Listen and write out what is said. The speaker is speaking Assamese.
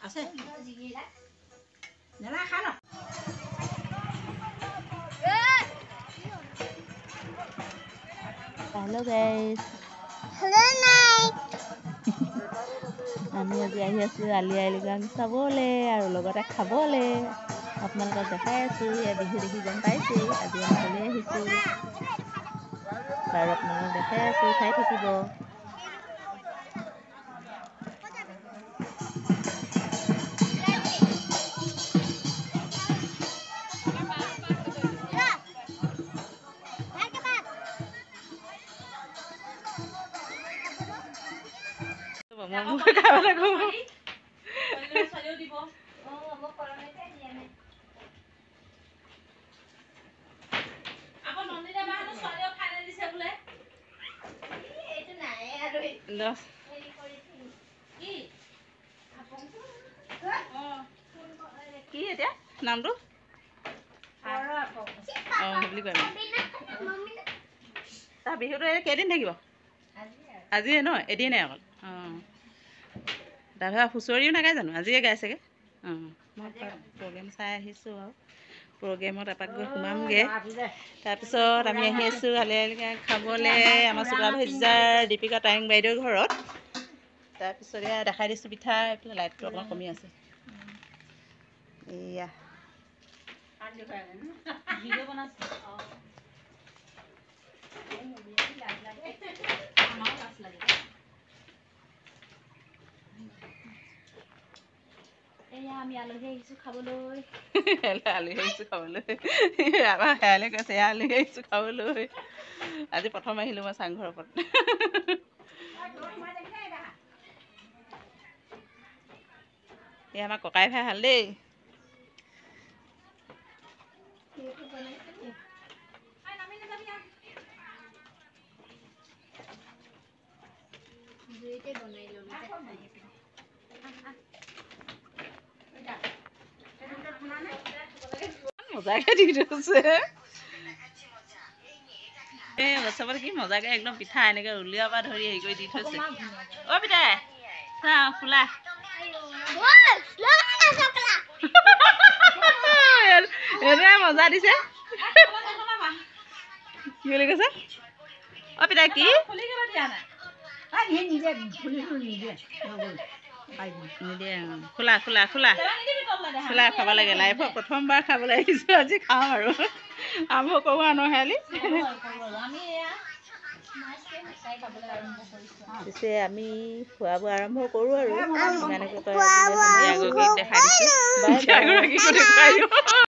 আছে নেলা খা না Hello guys. Hello night. আমি আজি আহি আছো আলি আই লৃগাং চাবলে আৰু লগতে খাবলে আপোনালোকক দেখাই আছো এ বিহু দেখি গম পাইছে আজি আমি তালৈ আহিছো বাৰু আপোনালোকক দেখাই আছো চাই থাকিব মই খাব লাগো কি এতিয়া নামটো বুলি কয় তাৰ বিহুটো কেইদিন থাকিব আজিয়ে ন এদিনে অকল দাদা হুঁচৰিও নাগায় জানো আজিয়ে গাইছেগৈ মই প্ৰগ্ৰেম চাই আহিছোঁ আৰু প্ৰগ্ৰেমত এপাক গৈ সোমামগৈ তাৰপিছত আমি আহি আছোঁ আলি আই লৃগাং খাবলৈ আমাৰ চুপাৰভাইজাৰ দীপিকা টাইং বাইদেউৰ ঘৰত তাৰপিছত এয়া দেখাই দিছোঁ পিঠা এইফালে লাইটটো অকণমান কমি আছে এয়া আমি আলহী আহিছোঁ খাবলৈ আলহী আহিছোঁ খাবলৈ আমাৰ সেয়ালৈ কৈছে এয়া আলহী আহিছোঁ খাবলৈ আজি প্ৰথম আহিলোঁ মই চাংঘৰৰ ওপৰত এই আমাৰ ককাই ভাই হাল দেই মজাকে দি থৈছে চবতে কি মজাকে একদম পিঠা এনেকৈ উলিওৱাৰ পৰা ধৰি হেৰি কৰি দি থৈছে অ' পিতাই চাওঁ খোলা এইটোৱে মজা দিছে কি বুলি কৈছে অ' পিতাই কি নিদিয়ে খোলা খোলা খোলা খোলা খাব লাগে লাইফত প্ৰথমবাৰ খাবলৈ আহিছোঁ আজি খাওঁ আৰু আৰম্ভ কৰোঁ আৰু নহ'লে পিছে আমি খোৱা বোৱা আৰম্ভ কৰোঁ আৰু ইমানকে দেখাই দিছোঁ